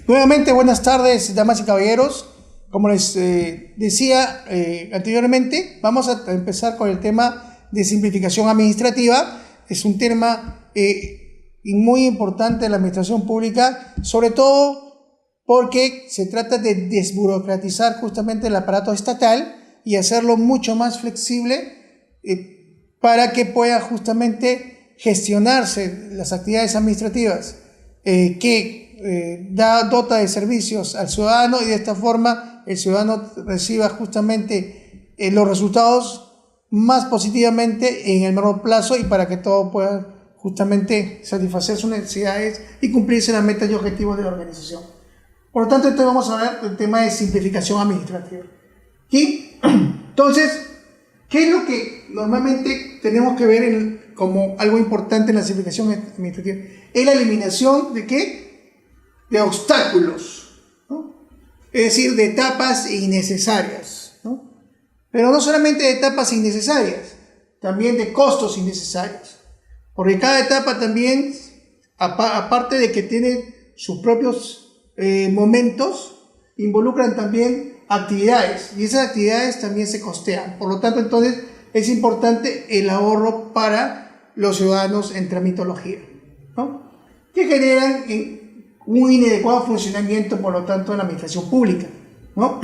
Nuevamente, buenas tardes, damas y caballeros. Como les decía anteriormente, vamos a empezar con el tema de simplificación administrativa. Es un tema muy importante en la administración pública, sobre todo porque se trata de desburocratizar justamente el aparato estatal y hacerlo mucho más flexible para que pueda justamente gestionarse las actividades administrativas dota de servicios al ciudadano, y de esta forma el ciudadano reciba justamente los resultados más positivamente en el menor plazo, y para que todo pueda justamente satisfacer sus necesidades y cumplirse las metas y objetivos de la organización. Por lo tanto, entonces vamos a ver el tema de simplificación administrativa. ¿Y entonces qué es lo que normalmente tenemos que ver como algo importante en la simplificación administrativa? Es la eliminación de ¿qué? De obstáculos, ¿no? Es decir, de etapas innecesarias, ¿no? Pero no solamente de etapas innecesarias, también de costos innecesarios, porque cada etapa también, aparte de que tiene sus propios momentos, involucran también actividades, y esas actividades también se costean. Por lo tanto, entonces es importante el ahorro para los ciudadanos en tramitología, ¿no? Que generan un inadecuado funcionamiento, por lo tanto, en la administración pública, ¿no?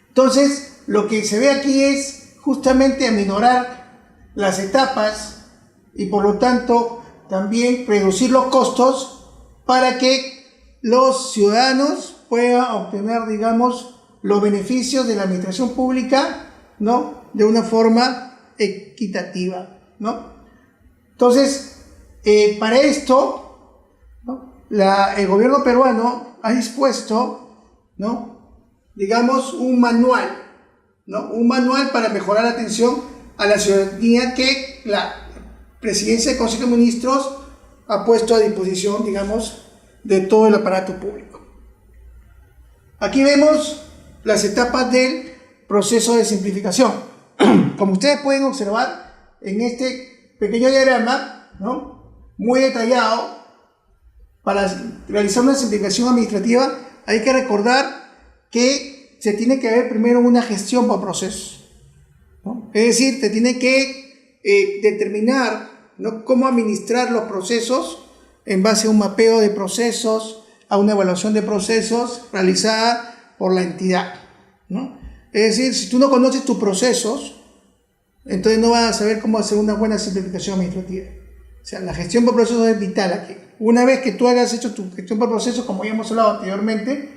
Entonces, lo que se ve aquí es justamente aminorar las etapas y, por lo tanto, también reducir los costos para que los ciudadanos puedan obtener, digamos, los beneficios de la administración pública, ¿no? De una forma equitativa, ¿no? Entonces, para esto, ¿no? El gobierno peruano ha dispuesto, ¿no? Digamos, un manual, ¿no? Un manual para mejorar la atención a la ciudadanía que la Presidencia del Consejo de Ministros ha puesto a disposición, digamos, de todo el aparato público. Aquí vemos las etapas del proceso de simplificación. Como ustedes pueden observar en este pequeño diagrama, ¿no? Muy detallado, para realizar una simplificación administrativa hay que recordar que se tiene que haber primero una gestión por procesos, ¿no? Es decir, se tiene que determinar, ¿no?, cómo administrar los procesos en base a un mapeo de procesos, a una evaluación de procesos realizada por la entidad, ¿no? Es decir, si tú no conoces tus procesos, entonces no vas a saber cómo hacer una buena simplificación administrativa. O sea, la gestión por procesos es vital aquí. Una vez que tú hayas hecho tu gestión por procesos, como ya hemos hablado anteriormente,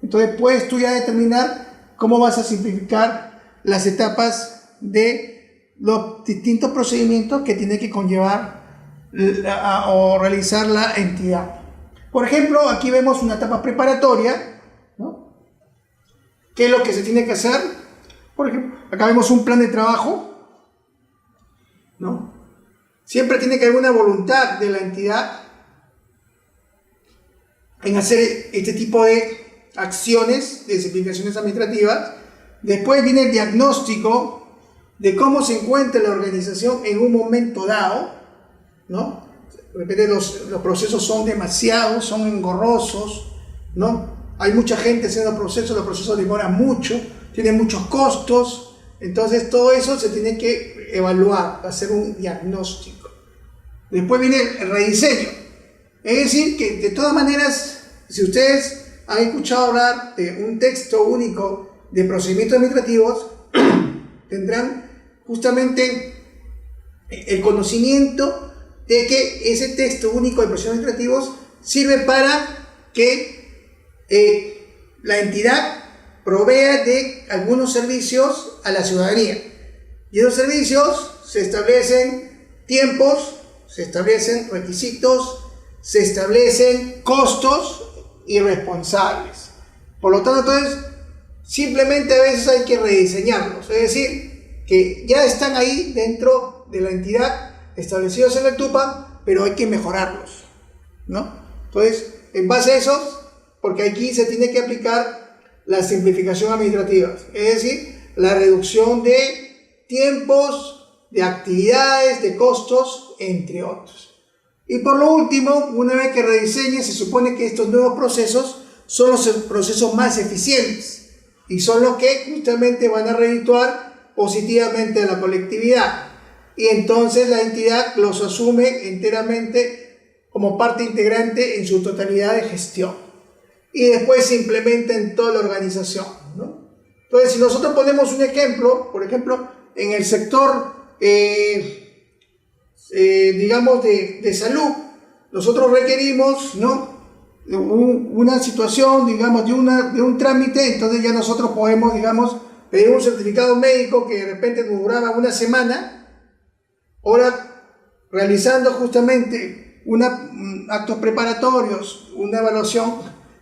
entonces puedes tú ya determinar cómo vas a simplificar las etapas de los distintos procedimientos que tiene que conllevar o realizar la entidad. Por ejemplo, aquí vemos una etapa preparatoria, ¿no? ¿Qué es lo que se tiene que hacer? Por ejemplo, acá vemos un plan de trabajo, ¿no? Siempre tiene que haber una voluntad de la entidad en hacer este tipo de acciones de simplificaciones administrativas. Después viene el diagnóstico de cómo se encuentra la organización en un momento dado, ¿no? De repente los procesos son demasiados, son engorrosos, ¿no? Hay mucha gente haciendo los procesos demoran mucho, tienen muchos costos. Entonces todo eso se tiene que evaluar, hacer un diagnóstico. Después viene el rediseño. Es decir, que de todas maneras, si ustedes han escuchado hablar de un texto único de procedimientos administrativos, tendrán justamente el conocimiento de que ese texto único de procedimientos administrativos sirve para que la entidad provea de algunos servicios a la ciudadanía. Y esos servicios se establecen tiempos, se establecen requisitos, se establecen costos y responsables. Por lo tanto, entonces, simplemente a veces hay que rediseñarlos. Es decir, que ya están ahí dentro de la entidad, establecidos en el TUPA, pero hay que mejorarlos, ¿no? Entonces, en base a eso, porque aquí se tiene que aplicar la simplificación administrativa, es decir, la reducción de tiempos, de actividades, de costos, entre otros. Y por lo último, una vez que rediseñe, se supone que estos nuevos procesos son los procesos más eficientes y son los que justamente van a redituar positivamente a la colectividad. Y entonces la entidad los asume enteramente como parte integrante en su totalidad de gestión. Y después se implementa en toda la organización, ¿no? Entonces, si nosotros ponemos un ejemplo, por ejemplo, en el sector, digamos, de salud, nosotros requerimos, ¿no?, una situación, digamos, de un trámite. Entonces ya nosotros podemos, digamos, pedir un certificado médico que de repente nos duraba una semana. Ahora, realizando justamente actos preparatorios, una evaluación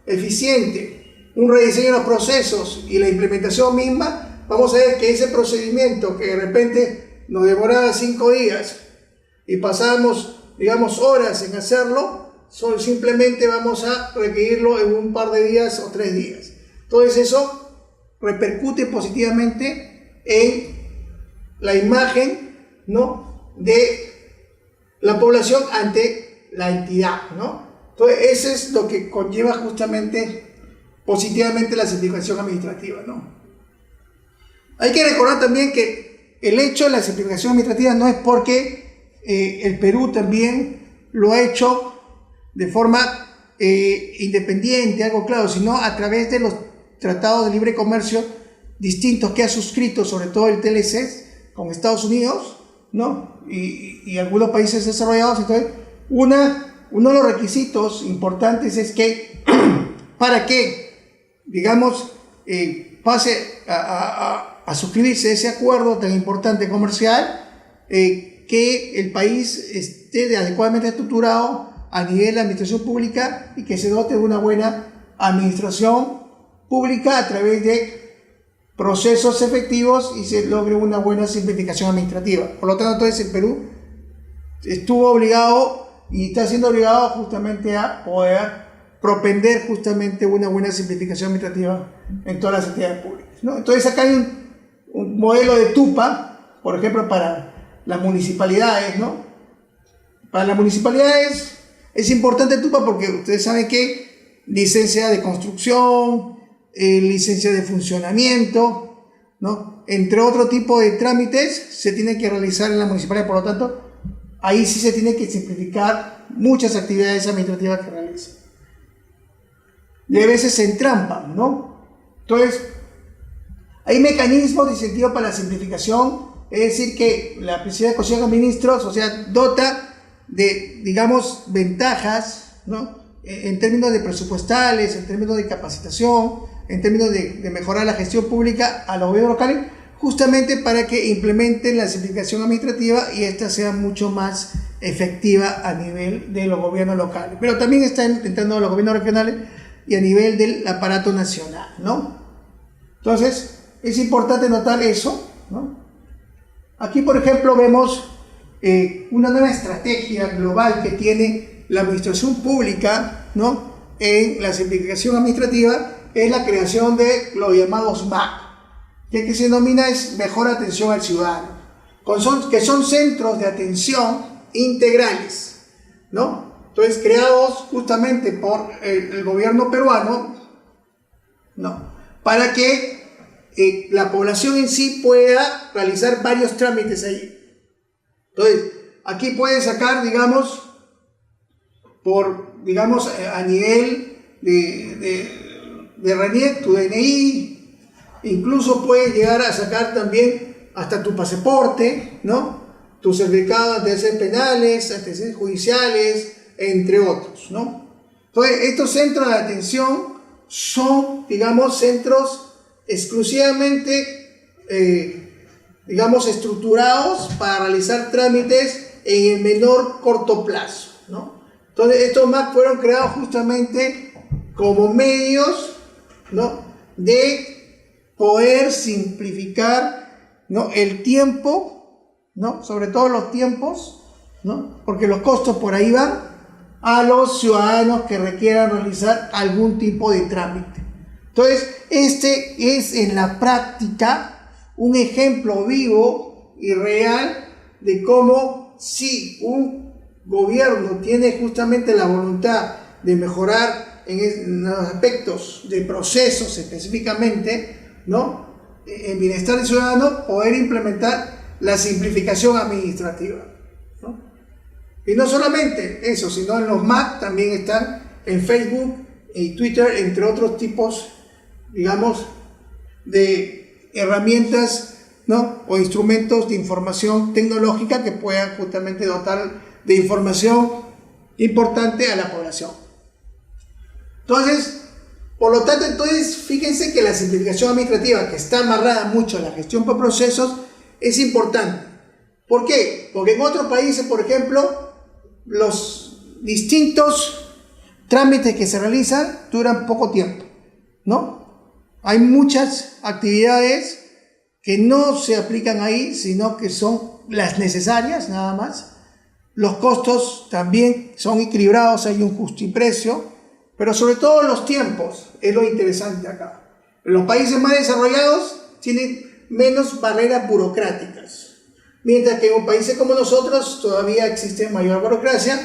eficiente, un rediseño de los procesos y la implementación misma, vamos a ver que ese procedimiento que de repente nos demoraba 5 días y pasábamos, digamos, horas en hacerlo, simplemente vamos a requerirlo en un par de días o 3 días. Entonces eso repercute positivamente en la imagen, ¿no?, de la población ante la entidad, ¿no? Entonces eso es lo que conlleva justamente positivamente la simplificación administrativa, ¿no? Hay que recordar también que el hecho de la simplificación administrativa no es porque el Perú también lo ha hecho de forma independiente, algo claro, sino a través de los tratados de libre comercio distintos que ha suscrito, sobre todo el TLC con Estados Unidos, ¿no?, y algunos países desarrollados. Entonces, uno de los requisitos importantes es que para que, digamos, pase a suscribirse ese acuerdo tan importante comercial, que el país esté adecuadamente estructurado a nivel de administración pública y que se dote de una buena administración pública a través de procesos efectivos y se logre una buena simplificación administrativa. Por lo tanto, entonces el Perú estuvo obligado y está siendo obligado justamente a poder propender justamente una buena simplificación administrativa en todas las entidades públicas, ¿no? Entonces acá hay un modelo de TUPA, por ejemplo, para las municipalidades, ¿no? Para las municipalidades es importante el TUPA porque ustedes saben que licencia de construcción, licencia de funcionamiento, ¿no?, entre otro tipo de trámites se tiene que realizar en la municipalidad. Por lo tanto, ahí sí se tiene que simplificar muchas actividades administrativas que realizan. Y a veces se entrampan, ¿no? Entonces, hay mecanismos de incentivo para la simplificación, es decir, que la Presidencia del Consejo de Ministros, o sea, dota de, digamos, ventajas, ¿no?, en términos de presupuestales, en términos de capacitación, en términos de mejorar la gestión pública a los gobiernos locales, justamente para que implementen la simplificación administrativa y esta sea mucho más efectiva a nivel de los gobiernos locales. Pero también están intentando los gobiernos regionales y a nivel del aparato nacional, ¿no? Entonces, es importante notar eso, ¿no? Aquí, por ejemplo, vemos una nueva estrategia global que tiene la administración pública, ¿no?, en la simplificación administrativa, es la creación de los llamados MAC, que se denomina es Mejor Atención al Ciudadano, que son centros de atención integrales, ¿no? Entonces, creados justamente por el gobierno peruano, ¿no?, para que la población en sí pueda realizar varios trámites ahí. Entonces, aquí puedes sacar, digamos, a nivel de RENIEC, tu DNI, incluso puedes llegar a sacar también hasta tu pasaporte, ¿no?, tu certificado de antecedentes penales, antecedentes judiciales, entre otros, ¿no? Entonces, estos centros de atención son, digamos, centros exclusivamente, digamos, estructurados para realizar trámites en el menor corto plazo, ¿no? Entonces, estos MAC fueron creados justamente como medios, ¿no?, de poder simplificar, ¿no?, el tiempo, ¿no?, sobre todo los tiempos, ¿no?, porque los costos por ahí van a los ciudadanos que requieran realizar algún tipo de trámite. Entonces, este es en la práctica un ejemplo vivo y real de cómo si un gobierno tiene justamente la voluntad de mejorar en los aspectos de procesos específicamente, ¿no?, en bienestar del ciudadano, poder implementar la simplificación administrativa, ¿no? Y no solamente eso, sino en los MAC también están en Facebook y Twitter, entre otros tipos, digamos, de herramientas, ¿no?, o instrumentos de información tecnológica que puedan justamente dotar de información importante a la población. Entonces, por lo tanto, fíjense que la simplificación administrativa, que está amarrada mucho a la gestión por procesos, es importante. ¿Por qué? Porque en otros países, por ejemplo, los distintos trámites que se realizan duran poco tiempo, ¿no? Hay muchas actividades que no se aplican ahí, sino que son las necesarias, nada más. Los costos también son equilibrados, hay un justiprecio, pero sobre todo los tiempos es lo interesante acá. Los países más desarrollados tienen menos barreras burocráticas, mientras que en países como nosotros todavía existe mayor burocracia,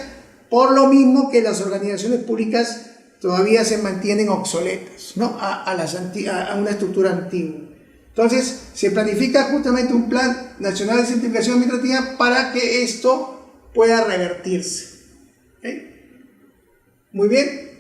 por lo mismo que las organizaciones públicas todavía se mantienen obsoletas, ¿no?, a una estructura antigua. Entonces, se planifica justamente un plan nacional de simplificación administrativa para que esto pueda revertirse. ¿Okay? Muy bien.